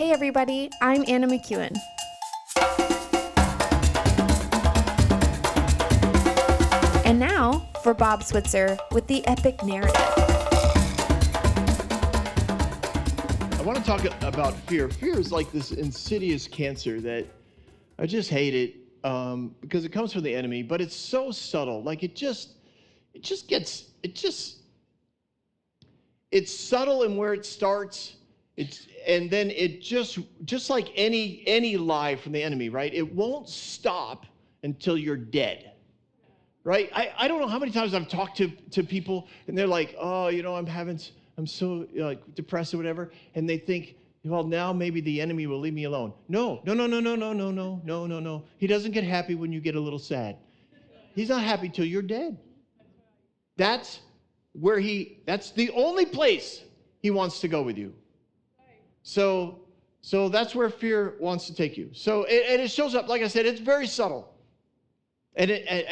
Hey everybody, I'm Anna McEwen. And now for Bob Switzer with the epic narrative. I want to talk about fear. Fear is like this insidious cancer that I just hate it because it comes from the enemy, but it's so subtle. Like it's subtle in where it starts. And then it just like any lie from the enemy, right? It won't stop until you're dead, right? I don't know how many times I've talked to people and they're like, oh, I'm so depressed or whatever, and they think, well, now maybe the enemy will leave me alone. No. He doesn't get happy when you get a little sad. He's not happy till you're dead. That's the only place he wants to go with you. So that's where fear wants to take you. So it shows up, like I said, it's very subtle. And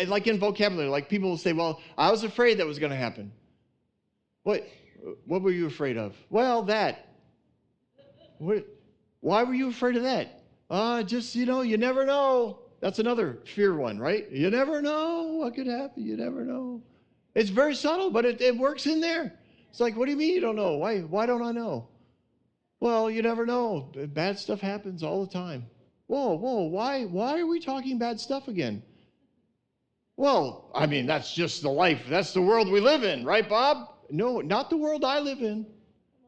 like in vocabulary, like people will say, well, I was afraid that was going to happen. What were you afraid of? Well, that. Why were you afraid of that? You never know. That's another fear one, right? You never know what could happen. You never know. It's very subtle, but it works in there. It's like, what do you mean you don't know? Why don't I know? Well, you never know. Bad stuff happens all the time. Whoa, why are we talking bad stuff again? Well, I mean, that's just the life. That's the world we live in, right, Bob? No, not the world I live in.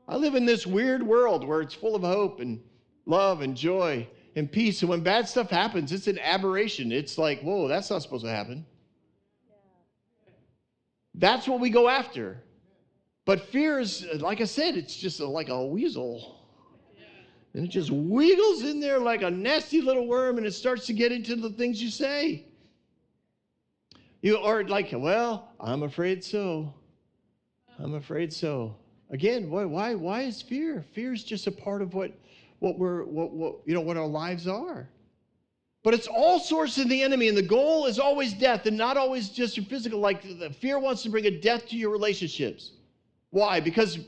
I live in this weird world where it's full of hope and love and joy and peace. And when bad stuff happens, it's an aberration. It's like, whoa, that's not supposed to happen. That's what we go after. But fear is, like I said, it's just like a weasel. And it just wiggles in there like a nasty little worm, and it starts to get into the things you say. You are like, well, I'm afraid so. I'm afraid so. Again, why is fear? Fear is just a part of what our lives are. But it's all sourced in the enemy, and the goal is always death, and not always just your physical. Like the fear wants to bring a death to your relationships. Why? Because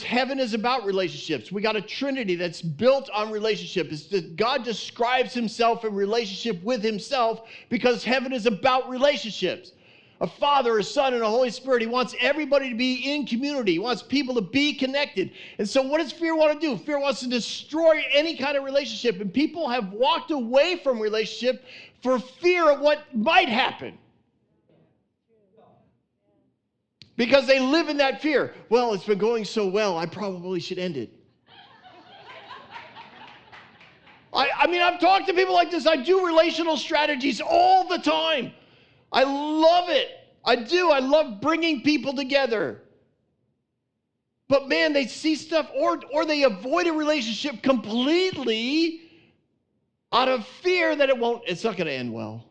heaven is about relationships. We got a Trinity that's built on relationship. God describes himself in relationship with himself because heaven is about relationships. A Father, a Son, and a Holy Spirit. He wants everybody to be in community. He wants people to be connected. And so what does fear want to do? Fear wants to destroy any kind of relationship. And people have walked away from relationship for fear of what might happen. Because they live in that fear. Well, it's been going so well, I probably should end it. I mean, I've talked to people like this. I do relational strategies all the time. I love it. I do. I love bringing people together. But man, they see stuff or they avoid a relationship completely out of fear that it's not going to end well.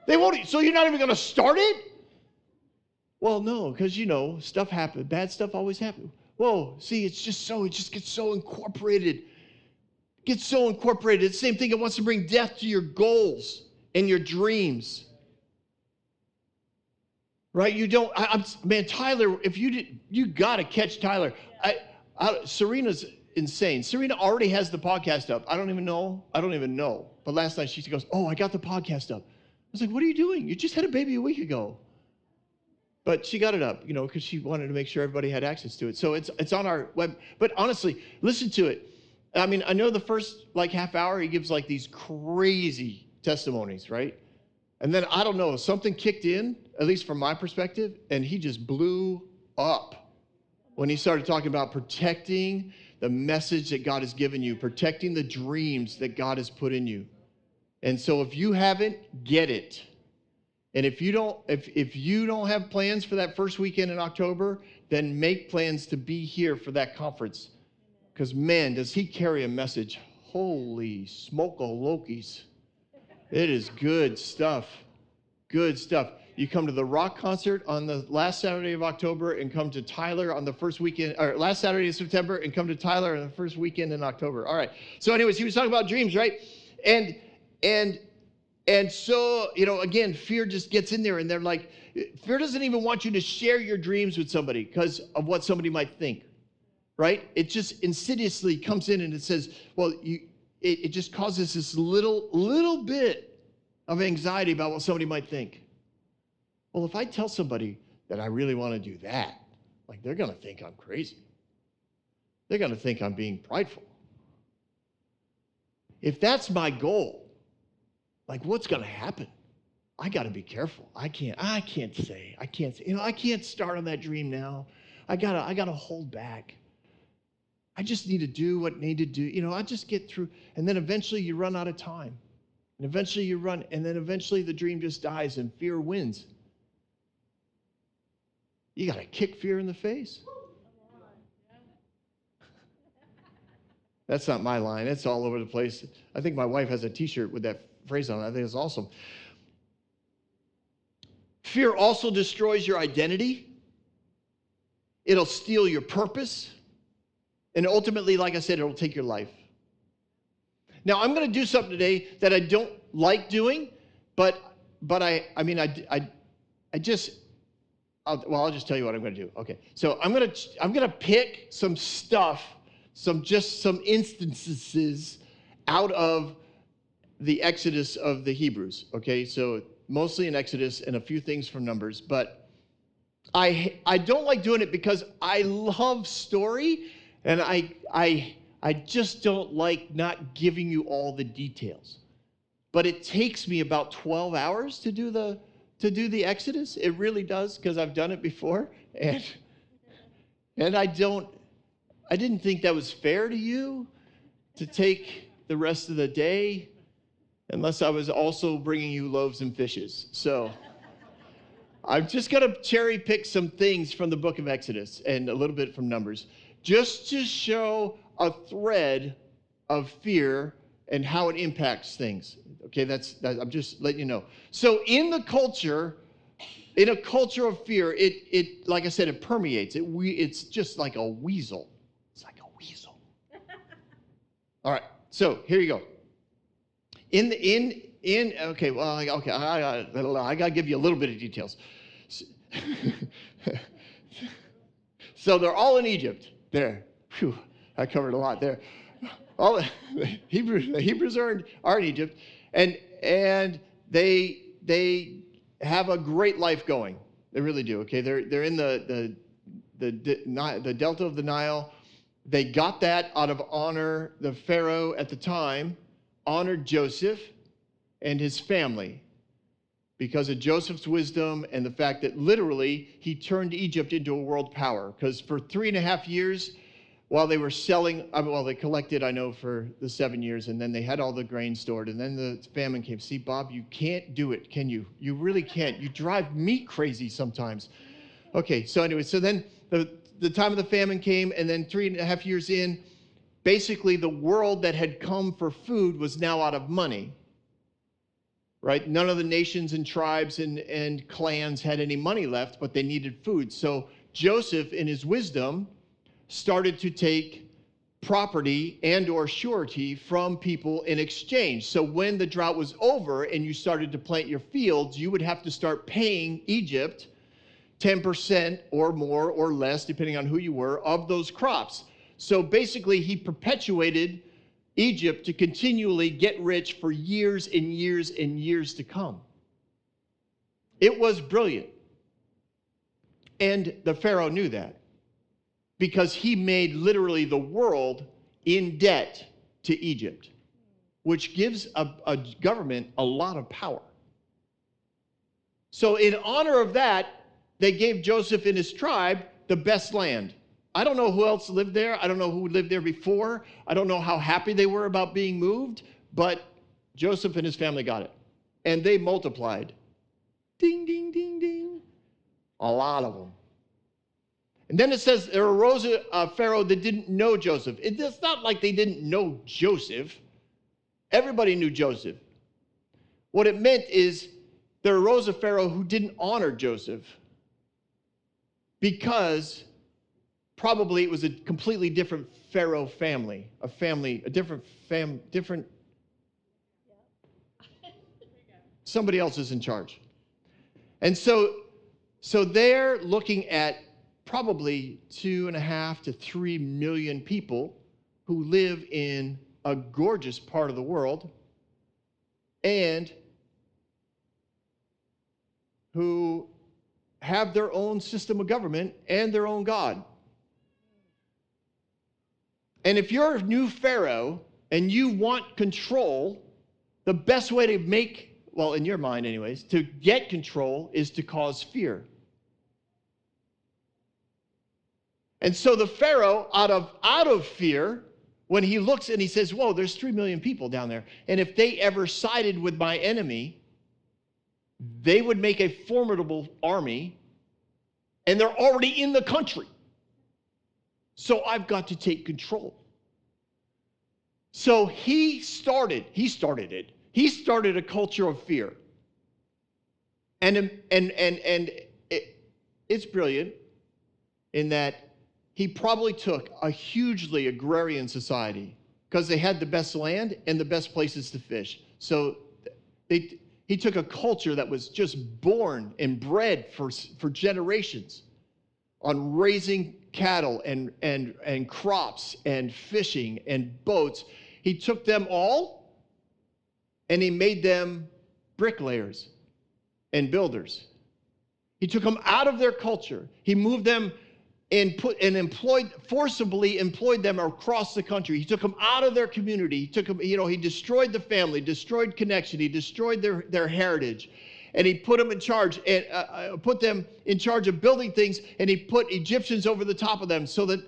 They won't. So you're not even going to start it? Well, no, because stuff happens. Bad stuff always happens. Whoa, see, it just gets so incorporated. It's the same thing. It wants to bring death to your goals and your dreams. Right? Tyler, if you got to catch Tyler. Serena's insane. Serena already has the podcast up. I don't even know. But last night she goes, oh, I got the podcast up. I was like, what are you doing? You just had a baby a week ago. But she got it up, because she wanted to make sure everybody had access to it. So it's on our web. But honestly, listen to it. I mean, I know the first half hour, he gives these crazy testimonies, right? And then, I don't know, something kicked in, at least from my perspective, and he just blew up when he started talking about protecting the message that God has given you, protecting the dreams that God has put in you. And so if you haven't, get it. And if you don't have plans for that first weekend in October, then make plans to be here for that conference. Because, man, does he carry a message. Holy smoke-a-lokies. It is good stuff. Good stuff. You come to the rock concert on the last Saturday of October and come to Tyler on the first weekend, or last Saturday of September and come to Tyler on the first weekend in October. All right. So anyways, he was talking about dreams, right? And so, again, fear just gets in there and they're like, fear doesn't even want you to share your dreams with somebody because of what somebody might think. right? It just insidiously comes in and it says, well, it just causes this little bit of anxiety about what somebody might think. Well, if I tell somebody that I really want to do that, like they're going to think I'm crazy. They're going to think I'm being prideful. If that's my goal, like what's going to happen? I got to be careful. I can't say, I can't start on that dream now. I got to hold back. I just need to do what I need to do. I just get through. And then eventually you run out of time. And eventually eventually the dream just dies and fear wins. You got to kick fear in the face. That's not my line. It's all over the place. I think my wife has a t-shirt with that phrase on it. I think it's awesome. Fear also destroys your identity. It'll steal your purpose. And ultimately, like I said, it'll take your life. Now, I'm going to do something today that I don't like doing, but I'll just tell you what I'm going to do. Okay. So I'm going to pick some stuff, some instances out of the Exodus of the Hebrews. Okay. So mostly in Exodus and a few things from Numbers, but I don't like doing it because I love story, and I just don't like not giving you all the details. But it takes me about 12 hours to do the Exodus. It really does, because I've done it before, and I didn't think that was fair to you to take the rest of the day, unless I was also bringing you loaves and fishes. So I'm just going to cherry pick some things from the book of Exodus and a little bit from Numbers, just to show a thread of fear and how it impacts things. Okay, I'm just letting you know. So in a culture of fear, it like I said, it permeates. It's just like a weasel. It's like a weasel. All right, so here you go. I got to give you a little bit of details. So they're all in Egypt. There. Phew, I covered a lot there. All the Hebrews are in Egypt, and they have a great life going. They really do. Okay, they're in the delta of the Nile. They got that out of honor. The Pharaoh at the time honored Joseph and his family because of Joseph's wisdom and the fact that literally he turned Egypt into a world power. Because for 3.5 years, while they were selling, they collected, I know, for the 7 years, and then they had all the grain stored, and then the famine came. See, Bob, you can't do it, can you? You really can't. You drive me crazy sometimes. Okay, so anyway, so then the time of the famine came, and then 3.5 years in, basically the world that had come for food was now out of money. Right? None of the nations and tribes and clans had any money left, but they needed food. So Joseph, in his wisdom, started to take property and or surety from people in exchange. So when the drought was over and you started to plant your fields, you would have to start paying Egypt 10% or more or less, depending on who you were, of those crops. So basically, he perpetuated Egypt to continually get rich for years and years and years to come. It was brilliant. And the Pharaoh knew that, because he made literally the world in debt to Egypt, which gives a government a lot of power. So in honor of that, they gave Joseph and his tribe the best land. I don't know who else lived there. I don't know who lived there before. I don't know how happy they were about being moved, but Joseph and his family got it. And they multiplied. Ding, ding, ding, ding. A lot of them. And then it says there arose a Pharaoh that didn't know Joseph. It's not like they didn't know Joseph. Everybody knew Joseph. What it meant is there arose a Pharaoh who didn't honor Joseph, because probably it was a completely different Pharaoh family, somebody else is in charge. And so they're looking at probably 2.5 to 3 million people who live in a gorgeous part of the world and who have their own system of government and their own God. And if you're a new Pharaoh and you want control, the best way to make, well, in your mind anyways, to get control is to cause fear. And so the Pharaoh, out of fear, when he looks and he says, whoa, there's 3 million people down there, and if they ever sided with my enemy, they would make a formidable army, and they're already in the country. So I've got to take control. So he started it. He started a culture of fear. And it's brilliant in that he probably took a hugely agrarian society because they had the best land and the best places to fish. So he took a culture that was just born and bred for generations on raising cattle and crops and fishing and boats. He took them all and he made them bricklayers and builders. He took them out of their culture. He moved them and forcibly employed them across the country. He took them out of their community. He took them, he destroyed the family, destroyed connection. He destroyed their heritage. And he put them in charge and put them in charge of building things. And he put Egyptians over the top of them so that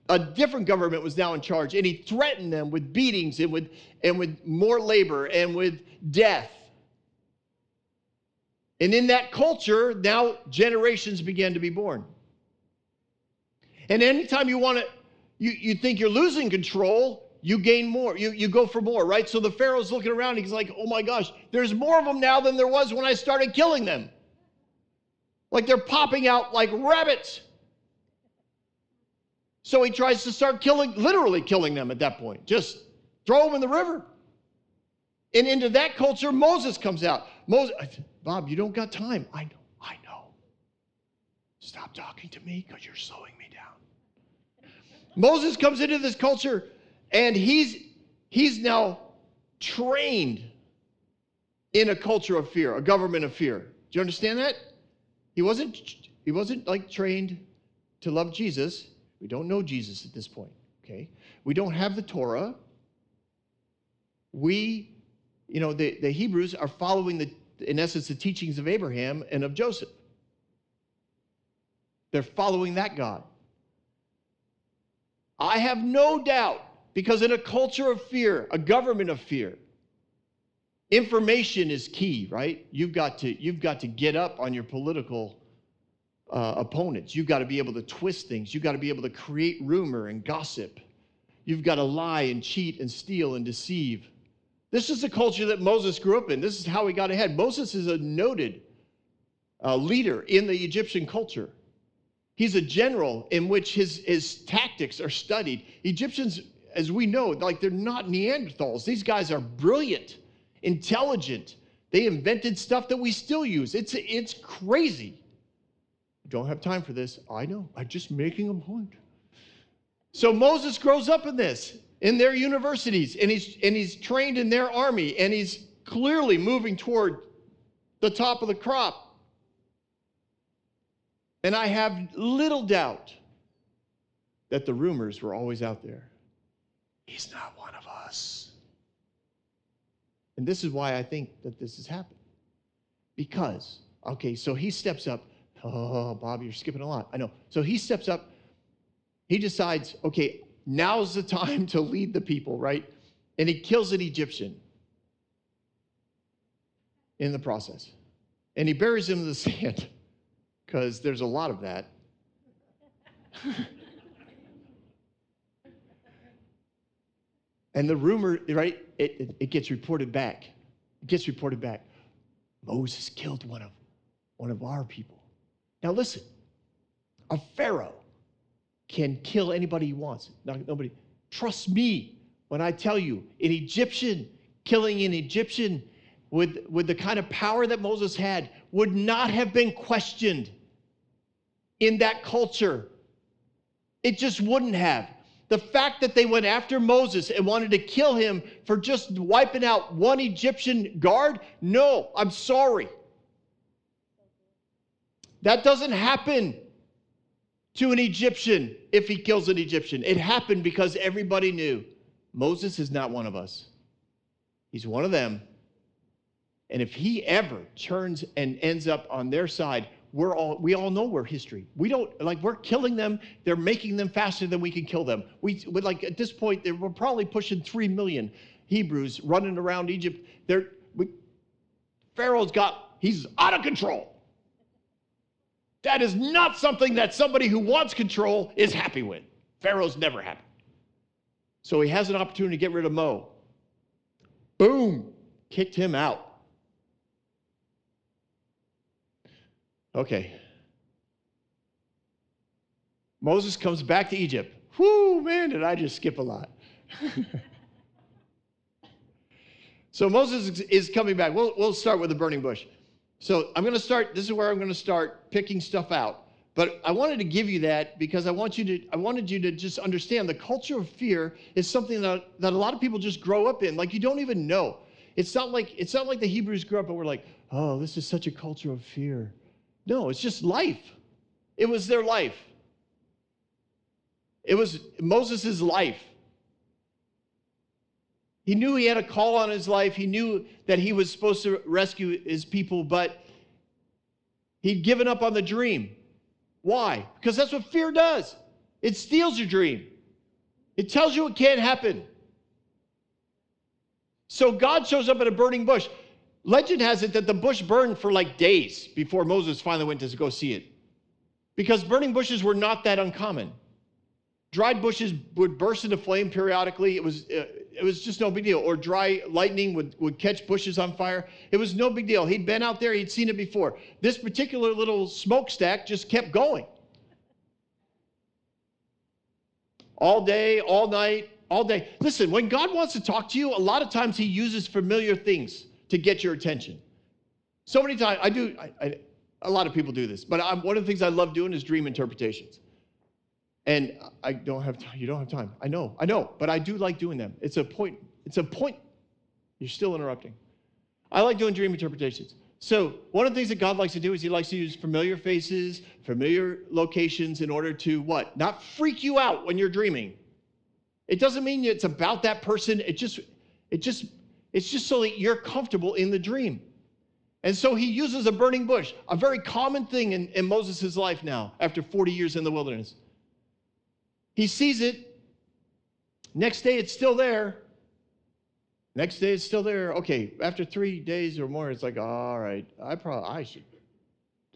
a different government was now in charge. And he threatened them with beatings and with more labor and with death. And in that culture, now generations began to be born. And anytime you think you're losing control, you gain more. You go for more, right? So the Pharaoh's looking around. He's like, oh my gosh, there's more of them now than there was when I started killing them. Like they're popping out like rabbits. So he tries to start literally killing them at that point. Just throw them in the river. And into that culture, Moses comes out. Moses, Bob, you don't got time. I know. Stop talking to me because you're slowing me down. Moses comes into this culture and he's now trained in a culture of fear, a government of fear. Do you understand that? He wasn't like trained to love Jesus. We don't know Jesus at this point, okay? We don't have the Torah. The Hebrews are following in essence, the teachings of Abraham and of Joseph. They're following that God. I have no doubt, because in a culture of fear, a government of fear, information is key, right? You've got to get up on your political opponents. You've got to be able to twist things. You've got to be able to create rumor and gossip. You've got to lie and cheat and steal and deceive. This is the culture that Moses grew up in. This is how he got ahead. Moses is a noted leader in the Egyptian culture. He's a general in which his tactics are studied. Egyptians, as we know, like they're not Neanderthals. These guys are brilliant, intelligent. They invented stuff that we still use. It's crazy. Don't have time for this. I know. I'm just making a point. So Moses grows up in this, in their universities, and he's trained in their army, and he's clearly moving toward the top of the crop. And I have little doubt that the rumors were always out there. He's not one of us. And this is why I think that this has happened. Because, okay, so he steps up. Oh, Bob, you're skipping a lot. I know. So he steps up. He decides, okay, now's the time to lead the people, right? And he kills an Egyptian in the process. And he buries him in the sand, because there's a lot of that. And the rumor, right, it gets reported back. It gets reported back. Moses killed one of our people. Now listen, a Pharaoh can kill anybody he wants. Nobody. Trust me when I tell you, an Egyptian killing an Egyptian with the kind of power that Moses had would not have been questioned. in that culture. It just wouldn't have. The fact that they went after Moses and wanted to kill him for just wiping out one Egyptian guard, no, I'm sorry. That doesn't happen to an Egyptian if he kills an Egyptian. It happened because everybody knew Moses is not one of us. He's one of them. And if he ever turns and ends up on their side, we all know we're history. We're killing them. They're making them faster than we can kill them. At this point, we're probably pushing 3 million Hebrews running around Egypt. He's out of control. That is not something that somebody who wants control is happy with. Pharaoh's never happy. So he has an opportunity to get rid of Mo. Boom, kicked him out. Okay. Moses comes back to Egypt. Whoo, man, did I just skip a lot. So Moses is coming back. We'll start with the burning bush. So this is where I'm going to start picking stuff out. But I wanted to give you that because I wanted you to just understand the culture of fear is something that a lot of people just grow up in. Like you don't even know. It's not like the Hebrews grew up and were like, oh, this is such a culture of fear. No, it's just life. It was their life. It was Moses' life. He knew he had a call on his life. He knew that he was supposed to rescue his people, but he'd given up on the dream. Why? Because that's what fear does. It steals your dream. It tells you it can't happen. So God shows up at a burning bush. Legend has it that the bush burned for like days before Moses finally went to go see it. Because burning bushes were not that uncommon. Dried bushes would burst into flame periodically. It was just no big deal. Or dry lightning would catch bushes on fire. It was no big deal. He'd been out there. He'd seen it before. This particular little smokestack just kept going. All day, all night, all day. Listen, when God wants to talk to you, a lot of times he uses familiar things to get your attention. So many times, a lot of people do this, but one of the things I love doing is dream interpretations. And you don't have time. I know, but I do like doing them. It's a point. You're still interrupting. I like doing dream interpretations. So one of the things that God likes to do is he likes to use familiar faces, familiar locations in order to what? Not freak you out when you're dreaming. It doesn't mean it's about that person. It's just so that you're comfortable in the dream. And so he uses a burning bush, a very common thing in Moses' life now, after 40 years in the wilderness. He sees it. Next day, it's still there. Next day, it's still there. Okay, after 3 days or more, it's like, all right, I should.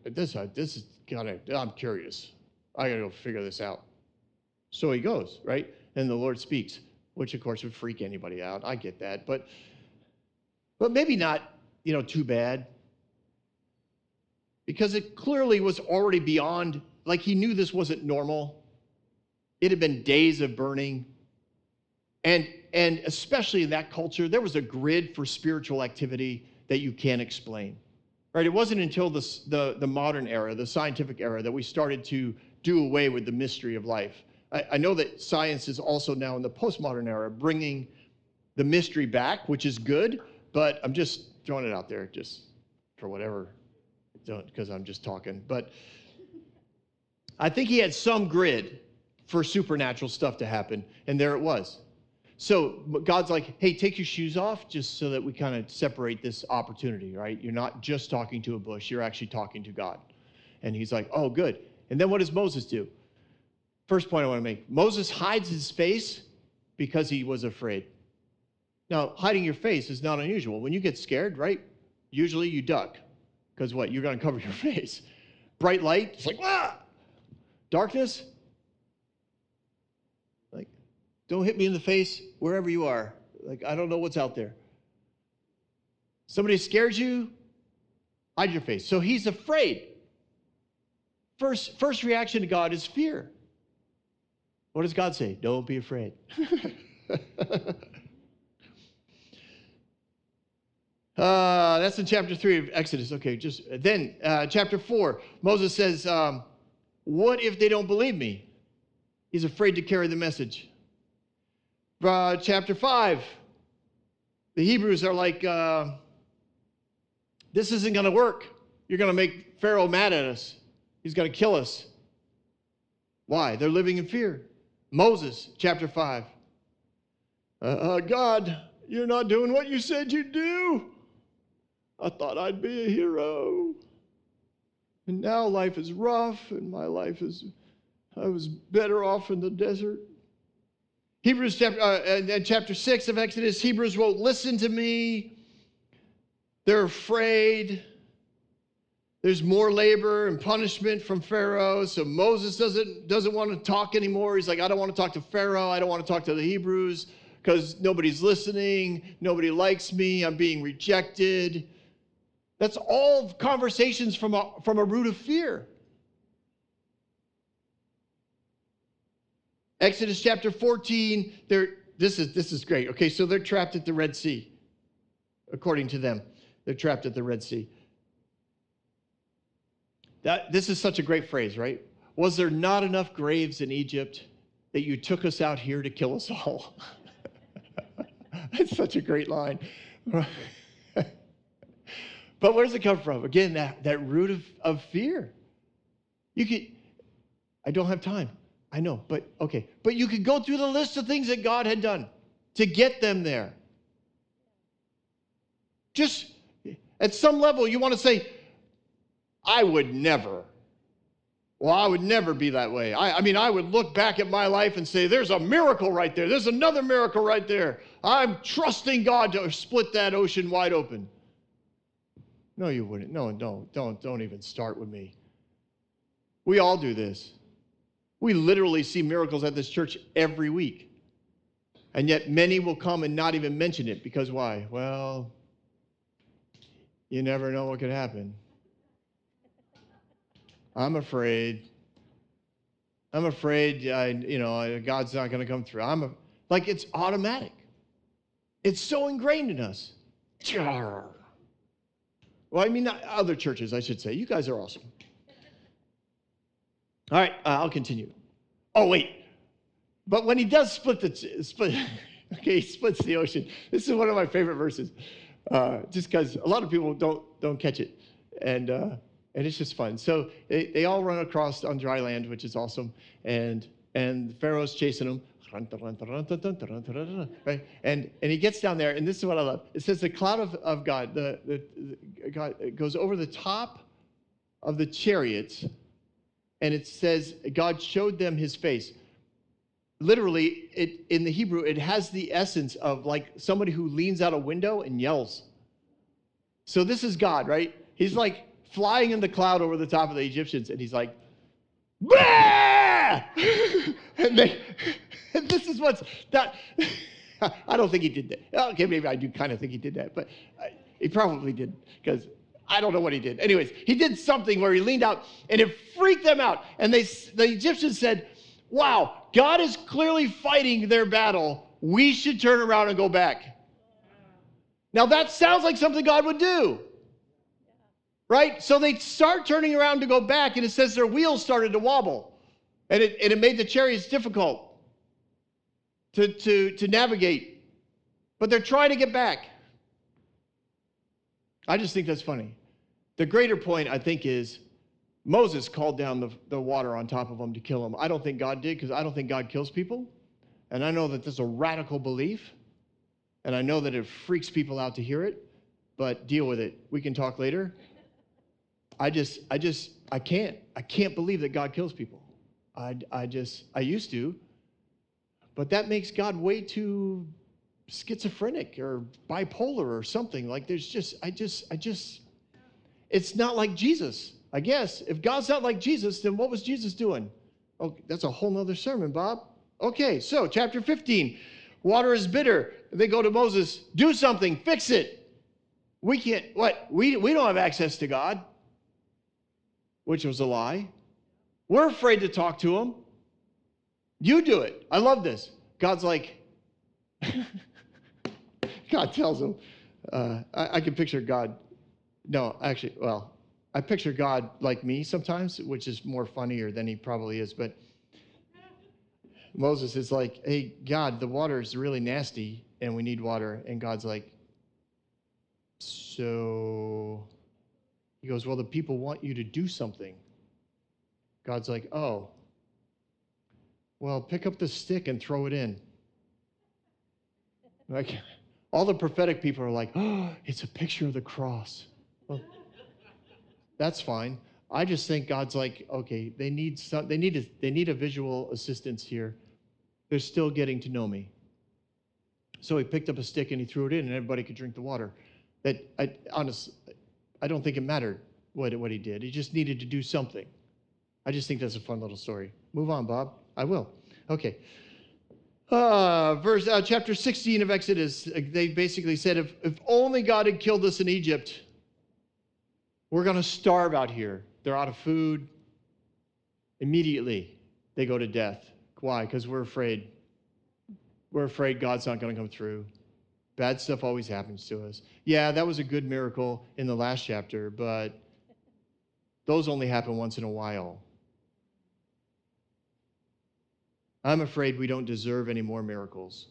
This is I'm curious. I gotta go figure this out. So he goes, right? And the Lord speaks, which of course would freak anybody out. I get that, but maybe not, too bad. Because it clearly was already beyond, like he knew this wasn't normal. It had been days of burning. And especially in that culture, there was a grid for spiritual activity that you can't explain. Right? It wasn't until the modern era, the scientific era, that we started to do away with the mystery of life. I know that science is also now in the postmodern era bringing the mystery back, which is good, but I'm just throwing it out there just for whatever, because I'm just talking. But I think he had some grid for supernatural stuff to happen, and there it was. So God's like, hey, take your shoes off just so that we kind of separate this opportunity, right? You're not just talking to a bush, you're actually talking to God. And he's like, oh, good. And then what does Moses do? First point I want to make, Moses hides his face because he was afraid. Now, hiding your face is not unusual. When you get scared, right, usually you duck. Because what? You're going to cover your face. Bright light, it's like, ah! Darkness, like, don't hit me in the face wherever you are. Like, I don't know what's out there. Somebody scares you, hide your face. So he's afraid. First reaction to God is fear. What does God say? Don't be afraid. That's in chapter 3 of Exodus. Okay, chapter 4, Moses says, What if they don't believe me? He's afraid to carry the message. Chapter 5, the Hebrews are like, this isn't going to work. You're going to make Pharaoh mad at us. He's going to kill us. Why? They're living in fear. Moses, chapter 5. God, you're not doing what you said you'd do. I thought I'd be a hero. And now life is rough, and I was better off in the desert. Hebrews chapter 6 of Exodus, Hebrews won't listen to me. They're afraid. There's more labor and punishment from Pharaoh. So Moses doesn't want to talk anymore. He's like, I don't want to talk to Pharaoh. I don't want to talk to the Hebrews because nobody's listening. Nobody likes me. I'm being rejected. That's all conversations from a root of fear. Exodus chapter 14, this is great. Okay, so they're trapped at the Red Sea. According to them, they're trapped at the Red Sea. This is such a great phrase, right? Was there not enough graves in Egypt that you took us out here to kill us all? That's such a great line. But where does it come from? Again, that root of fear. I don't have time. I know, but okay. But you could go through the list of things that God had done to get them there. Just at some level, you want to say, I would never. Well, I would never be that way. I mean, I would look back at my life and say, there's a miracle right there. There's another miracle right there. I'm trusting God to split that ocean wide open. No, you wouldn't. No, don't even start with me. We all do this. We literally see miracles at this church every week. And yet many will come and not even mention it because why? Well, you never know what could happen. I'm afraid God's not going to come through. Like it's automatic. It's so ingrained in us. Well, I mean, not other churches, I should say. You guys are awesome. All right, I'll continue. Oh, wait. But when he does split, he splits the ocean. This is one of my favorite verses, just because a lot of people don't catch it. And it's just fun. So they all run across on dry land, which is awesome. And Pharaoh's chasing them. Right? And he gets down there, and this is what I love. It says the cloud of God, God goes over the top of the chariots, and it says God showed them his face. Literally, in the Hebrew, it has the essence of like somebody who leans out a window and yells. So this is God, right? He's like flying in the cloud over the top of the Egyptians, and he's like, bah! and this is what's that. I don't think he did that. Okay, maybe I do kind of think he did that, but he probably didn't because I don't know what he did. Anyways, he did something where he leaned out, and it freaked them out. And the Egyptians said, wow, God is clearly fighting their battle. We should turn around and go back. Now that sounds like something God would do. Right? So they start turning around to go back, and it says their wheels started to wobble. And it made the chariots difficult to navigate. But they're trying to get back. I just think that's funny. The greater point, I think, is Moses called down the water on top of them to kill them. I don't think God did, because I don't think God kills people. And I know that this is a radical belief. And I know that it freaks people out to hear it. But deal with it. We can talk later. I can't believe that God kills people. I used to. But that makes God way too schizophrenic or bipolar or something. Like it's not like Jesus, I guess. If God's not like Jesus, then what was Jesus doing? Oh, that's a whole nother sermon, Bob. Okay, so chapter 15, water is bitter. They go to Moses, do something, fix it. We can't, what? We don't have access to God, which was a lie. We're afraid to talk to him. You do it. I love this. God's like, God tells him, I can picture God. No, actually, well, I picture God like me sometimes, which is more funnier than he probably is. But Moses is like, hey, God, the water is really nasty and we need water. And God's like, so he goes, well, the people want you to do something. God's like, oh, well, pick up the stick and throw it in. Like, all the prophetic people are like, oh, it's a picture of the cross. Well, that's fine. I just think God's like, okay, they need a visual assistance here. They're still getting to know me. So he picked up a stick and he threw it in, and everybody could drink the water. Honestly, I don't think it mattered what he did. He just needed to do something. I just think that's a fun little story. Move on, Bob. I will. Okay. Chapter 16 of Exodus, they basically said, if only God had killed us in Egypt, we're going to starve out here. They're out of food. Immediately, they go to death. Why? Because we're afraid. We're afraid God's not going to come through. Bad stuff always happens to us. Yeah, that was a good miracle in the last chapter, but those only happen once in a while. I'm afraid we don't deserve any more miracles.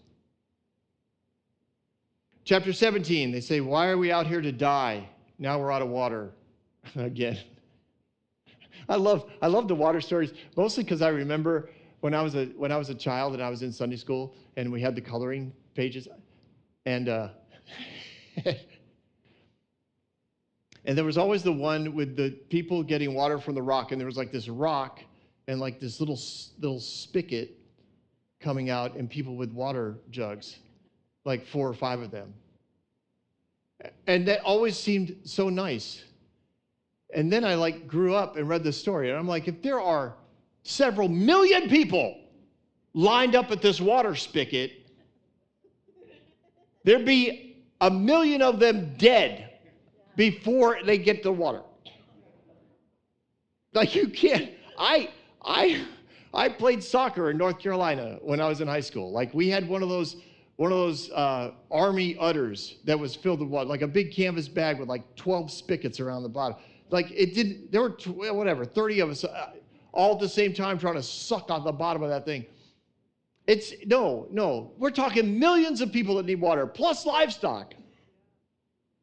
Chapter 17, they say, why are we out here to die? Now we're out of water again. I love the water stories, mostly because I remember when I was a child and I was in Sunday school and we had the coloring pages, and and there was always the one with the people getting water from the rock, and there was like this rock and like this little spigot coming out, and people with water jugs, like 4 or 5 of them. And that always seemed so nice. And then I grew up and read the story, and I'm like, if there are several million people lined up at this water spigot, there'd be 1 million of them dead before they get the water. Like, you can't. I played soccer in North Carolina when I was in high school. Like, we had one of those army udders that was filled with water, like a big canvas bag with like 12 spigots around the bottom. Like, there were 30 of us all at the same time trying to suck on the bottom of that thing. No, we're talking millions of people that need water, plus livestock.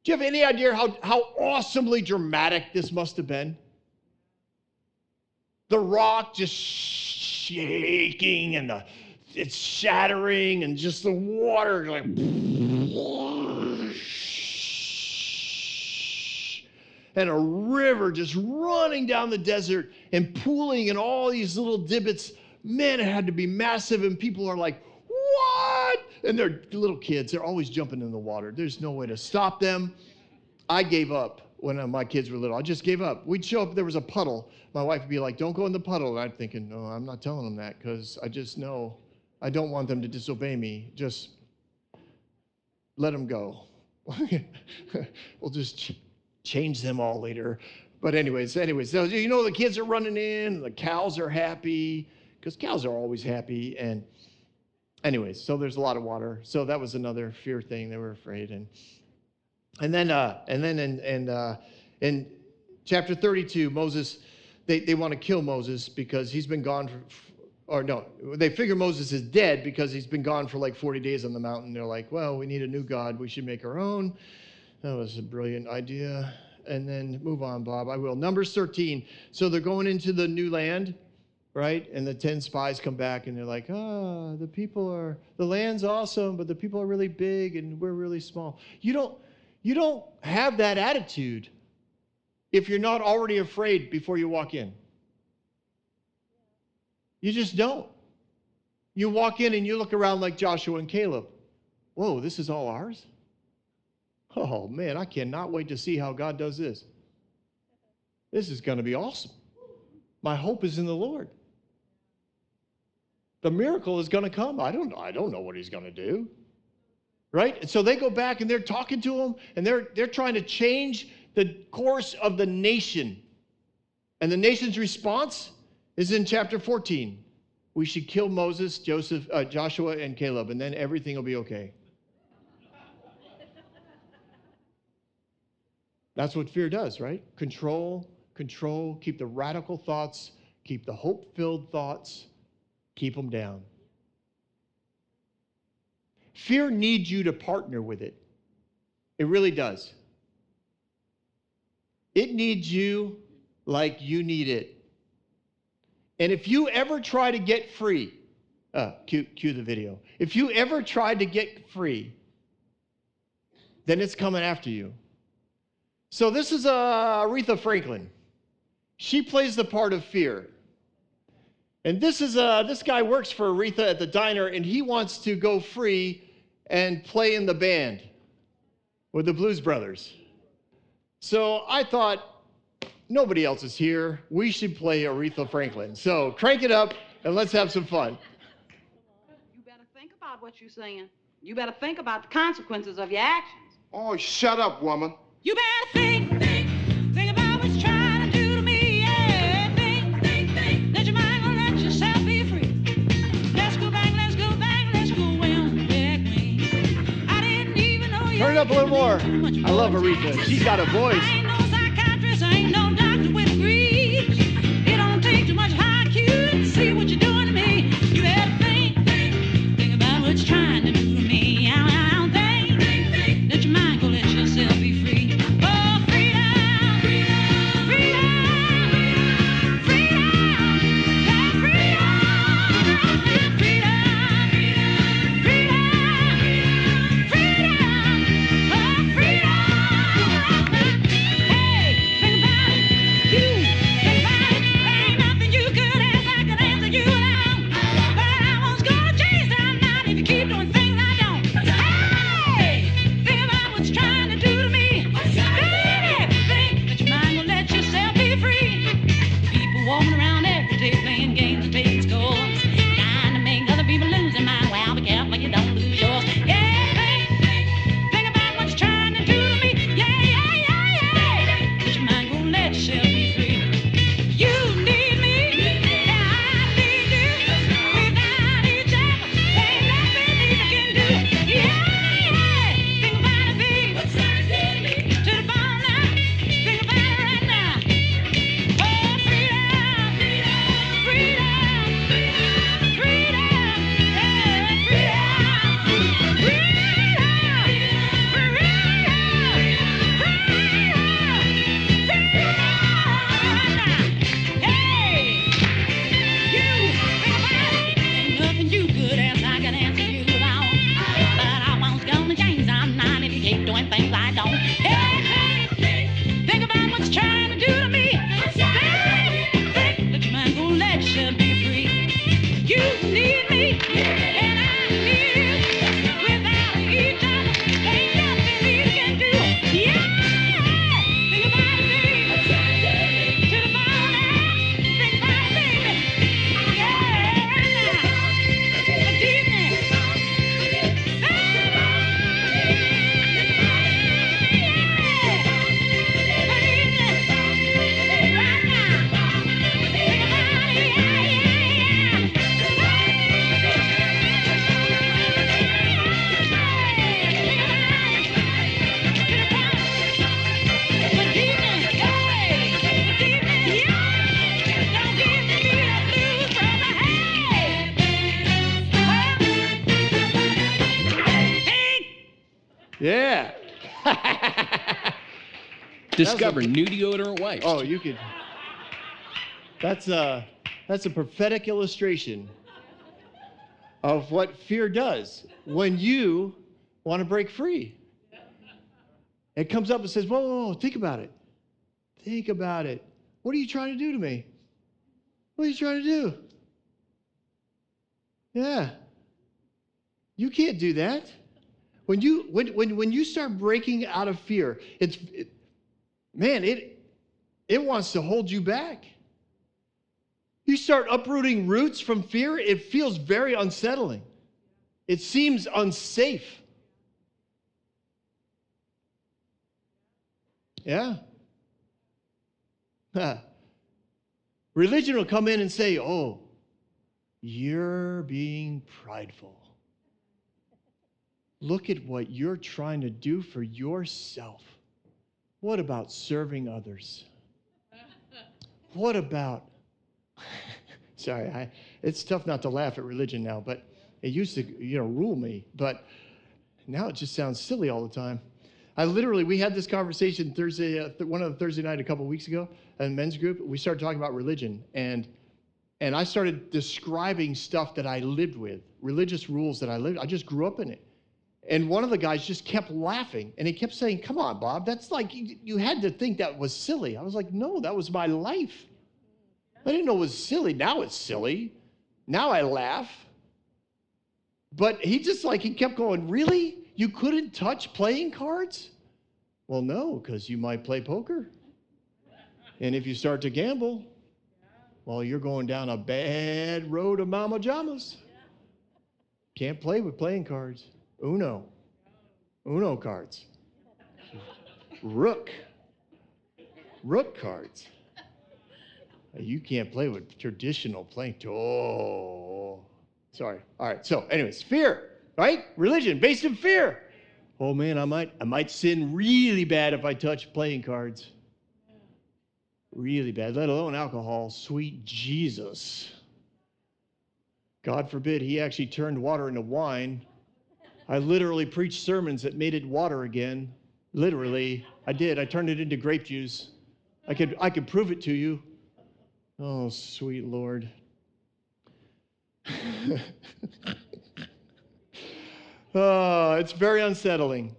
Do you have any idea how awesomely dramatic this must have been? The rock just shaking and it's shattering, and just the water like, and a river just running down the desert and pooling in all these little divots. Man, it had to be massive, and people are like, what? And they're little kids. They're always jumping in the water. There's no way to stop them. I gave up when my kids were little. I just gave up. We'd show up, there was a puddle. My wife would be like, don't go in the puddle. And I'm thinking, no, I'm not telling them that, because I just know I don't want them to disobey me. Just let them go. We'll just change them all later. But anyways, so the kids are running in, the cows are happy, because cows are always happy. And anyways, so there's a lot of water. So that was another fear thing. They were afraid. And then in chapter 32, Moses, they want to kill Moses because he's been gone they figure Moses is dead because he's been gone for like 40 days on the mountain. They're like, well, we need a new God. We should make our own. That was a brilliant idea. And then move on, Bob. I will. Numbers 13. So they're going into the new land, right? And the 10 spies come back and they're like, the land's awesome, but the people are really big and we're really small. You don't have that attitude if you're not already afraid before you walk in. You just don't. You walk in and you look around like Joshua and Caleb. Whoa, this is all ours? Oh, man, I cannot wait to see how God does this. This is going to be awesome. My hope is in the Lord. The miracle is going to come. I don't know what he's going to do. Right? And so they go back and they're talking to him, and they're trying to change the course of the nation. And the nation's response is in chapter 14. We should kill Moses, Joshua, and Caleb, and then everything will be okay. That's what fear does, right? Control, keep the radical thoughts, keep the hope-filled thoughts, keep them down. Fear needs you to partner with it. It really does. It needs you like you need it. And if you ever try to get free, cue the video. If you ever tried to get free, then it's coming after you. So this is Aretha Franklin. She plays the part of fear. And this guy works for Aretha at the diner, and he wants to go free and play in the band with the Blues Brothers. So I thought, nobody else is here. We should play Aretha Franklin. So crank it up and let's have some fun. You better think about what you're saying. You better think about the consequences of your actions. Oh, shut up, woman. You better think about what you're trying to do to me. Yeah, think. Let your mind go, let yourself be free. Let's go back, let's go where I'm back when. I didn't even know you. Turn it up a little more. I love Aretha. She's got a voice. I ain't no psychiatrist, I ain't no doctor with degrees. It don't take too much IQ to see what you're doing to me. You better think about what you're trying to do to me. I don't think. Let your mind go, let yourself be free. Oh, freedom. Yeah. Discover new deodorant wipes. Oh, you could. That's a prophetic illustration of what fear does when you want to break free. It comes up and says, whoa, think about it. Think about it. What are you trying to do to me? What are you trying to do? Yeah. You can't do that. When you start breaking out of fear, it wants to hold you back. You start uprooting roots from fear, it feels very unsettling. It seems unsafe. Yeah. Religion will come in and say, oh, you're being prideful. Look at what you're trying to do for yourself. What about serving others? What about, sorry, it's tough not to laugh at religion now, but it used to, rule me. But now it just sounds silly all the time. We had this conversation Thursday, one of the Thursday night a couple weeks ago in a men's group. We started talking about religion, and I started describing stuff that I lived with, religious rules that I lived. I just grew up in it. And one of the guys just kept laughing, and he kept saying, "Come on, Bob, that's like, you had to think that was silly." I was like, "No, that was my life. I didn't know it was silly. Now it's silly. Now I laugh." But he kept going, "Really? You couldn't touch playing cards?" Well, no, because you might play poker. And if you start to gamble, well, you're going down a bad road of mama jamas. Can't play with playing cards. Uno cards. Rook cards. You can't play with traditional playing. Oh, sorry. All right. So, anyways, fear, right? Religion based in fear. Oh man, I might sin really bad if I touch playing cards. Really bad, let alone alcohol. Sweet Jesus. God forbid he actually turned water into wine. I literally preached sermons that made it water again. Literally, I did. I turned it into grape juice. I could prove it to you. Oh, sweet Lord. Oh, it's very unsettling.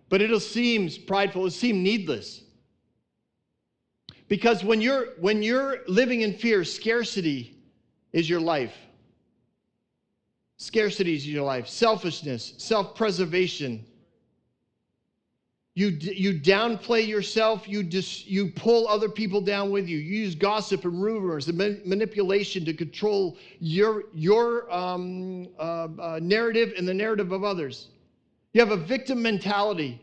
But it'll seem prideful, it'll seem needless. Because when you're living in fear, scarcity is your life. Scarcity is your life. Selfishness, self-preservation. You downplay yourself. You pull other people down with you. You use gossip and rumors and manipulation to control your narrative and the narrative of others. You have a victim mentality.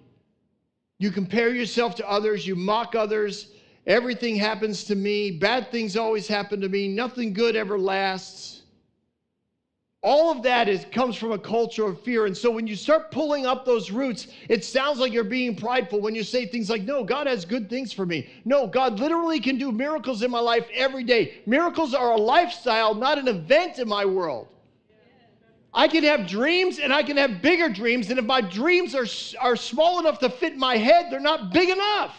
You compare yourself to others. You mock others. Everything happens to me. Bad things always happen to me. Nothing good ever lasts. All of that comes from a culture of fear. And so when you start pulling up those roots, it sounds like you're being prideful when you say things like, "No, God has good things for me." No, God literally can do miracles in my life every day. Miracles are a lifestyle, not an event in my world. I can have dreams and I can have bigger dreams. And if my dreams are small enough to fit my head, they're not big enough.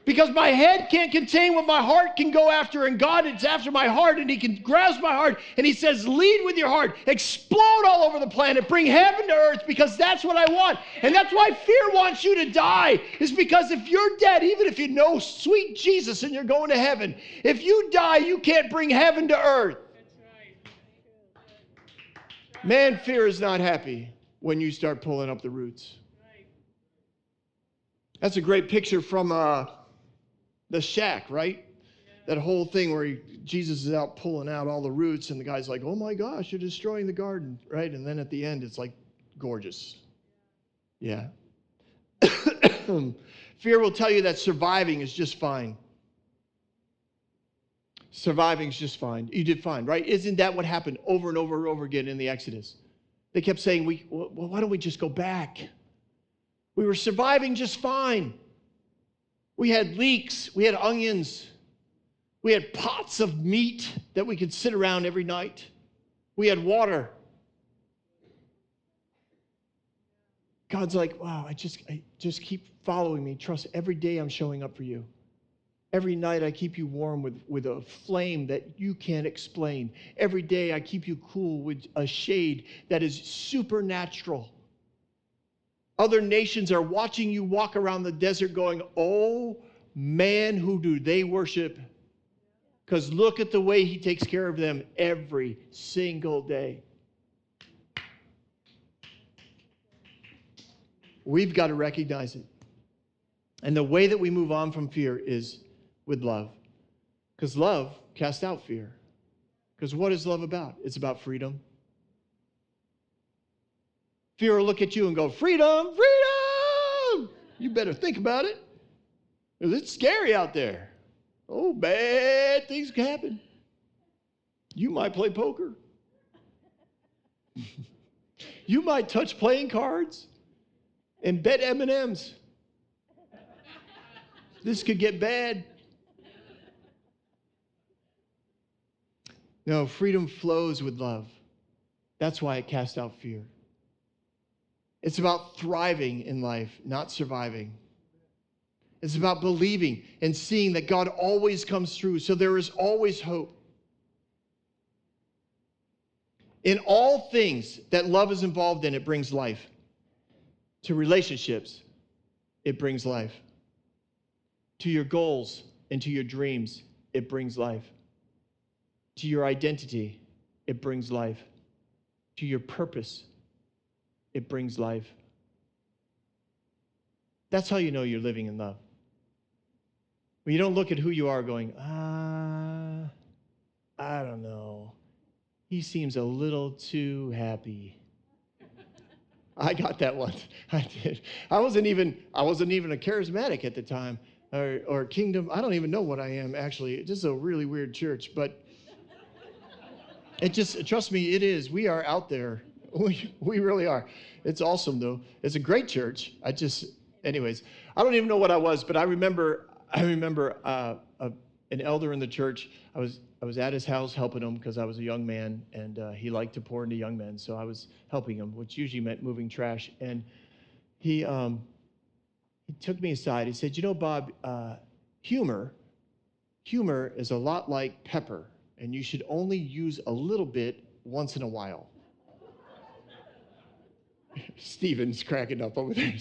Because my head can't contain what my heart can go after, and God is after my heart, and he can grasp my heart, and he says, "Lead with your heart, explode all over the planet, bring heaven to earth, because that's what I want." And that's why fear wants you to die, is because if you're dead, even if you know sweet Jesus and you're going to heaven, if you die, you can't bring heaven to earth. Man, fear is not happy when you start pulling up the roots. That's a great picture from the shack, right? That whole thing where Jesus is out pulling out all the roots, and the guy's like, "Oh my gosh, you're destroying the garden," right? And then at the end, it's like gorgeous. Yeah. Fear will tell you that surviving is just fine. Surviving is just fine. You did fine, right? Isn't that what happened over and over and over again in the Exodus? They kept saying, well, why don't we just go back? We were surviving just fine. We had leeks, we had onions, we had pots of meat that we could sit around every night. We had water. God's like, "Wow, I just keep following me. Trust, every day I'm showing up for you. Every night I keep you warm with a flame that you can't explain. Every day I keep you cool with a shade that is supernatural. Other nations are watching you walk around the desert going, 'Oh man, who do they worship?' Because look at the way he takes care of them every single day." We've got to recognize it. And the way that we move on from fear is with love. Because love casts out fear. Because what is love about? It's about freedom. Fear will look at you and go, "Freedom, freedom!" You better think about it. Because it's scary out there. Oh, bad things can happen. You might play poker. You might touch playing cards and bet M&Ms. This could get bad. No, freedom flows with love. That's why it casts out fear. It's about thriving in life, not surviving. It's about believing and seeing that God always comes through, so there is always hope. In all things that love is involved in, it brings life. To relationships, it brings life. To your goals and to your dreams, it brings life. To your identity, it brings life. To your purpose, it brings life. That's how you know you're living in love. When you don't look at who you are going, I don't know. He seems a little too happy. I got that once. I did. I wasn't even a charismatic at the time or kingdom. I don't even know what I am actually. It's just a really weird church, but trust me, it is. We are out there. We really are. It's awesome though. It's a great church. Anyways, I don't even know what I was, but I remember an elder in the church. I was at his house helping him because I was a young man, and he liked to pour into young men. So I was helping him, which usually meant moving trash. And he took me aside. He said, Bob, humor is a lot like pepper, and you should only use a little bit once in a while. Stephen's cracking up over there.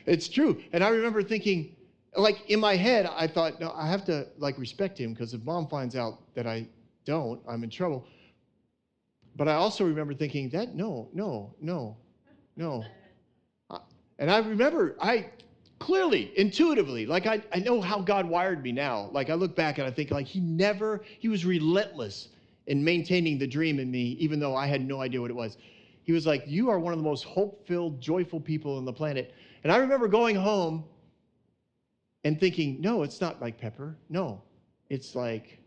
It's true. And I remember thinking, like in my head, I thought, no, I have to respect him because if Mom finds out that I don't, I'm in trouble. But I also remember thinking that no. And I remember, I clearly, intuitively, I know how God wired me now. I look back and I think he was relentless in maintaining the dream in me, even though I had no idea what it was. He was like, you are one of the most hope-filled, joyful people on the planet. And I remember going home and thinking, no, it's not like pepper. No, it's like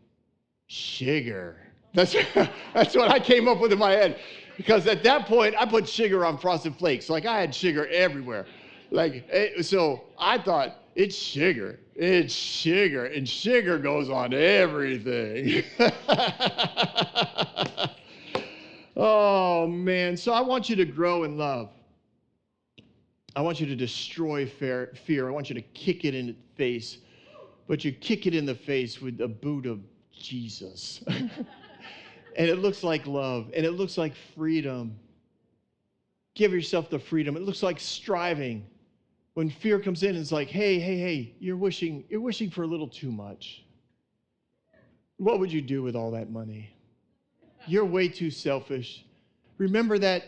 sugar. That's what I came up with in my head. Because at that point, I put sugar on Frosted Flakes. I had sugar everywhere. So I thought, it's sugar. It's sugar. And sugar goes on everything. Oh, man. So I want you to grow in love. I want you to destroy fear. I want you to kick it in the face. But you kick it in the face with the boot of Jesus. And it looks like love. And it looks like freedom. Give yourself the freedom. It looks like striving. When fear comes in, it's like, hey, you're wishing for a little too much. What would you do with all that money? You're way too selfish. Remember that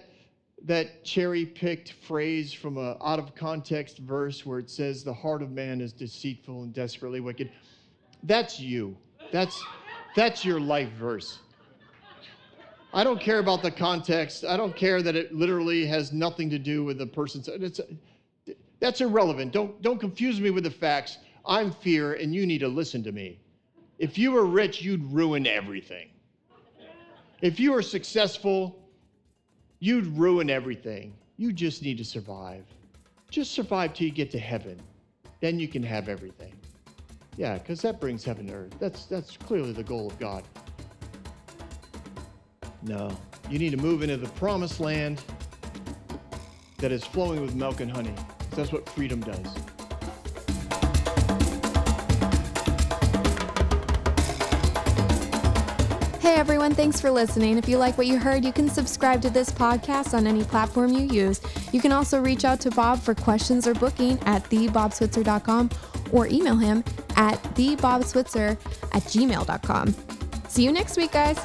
cherry-picked phrase from an out-of-context verse where it says, the heart of man is deceitful and desperately wicked? That's you. That's your life verse. I don't care about the context. I don't care that it literally has nothing to do with the person's. That's irrelevant. Don't confuse me with the facts. I'm fear, and you need to listen to me. If you were rich, you'd ruin everything. If you were successful, you'd ruin everything. You just need to survive. Just survive till you get to heaven. Then you can have everything. Yeah, because that brings heaven to earth. That's clearly the goal of God. No, you need to move into the promised land that is flowing with milk and honey. That's what freedom does. Hey everyone, thanks for listening. If you like what you heard, you can subscribe to this podcast on any platform you use. You can also reach out to Bob for questions or booking at thebobswitzer.com or email him at thebobswitzer@gmail.com. See you next week, guys.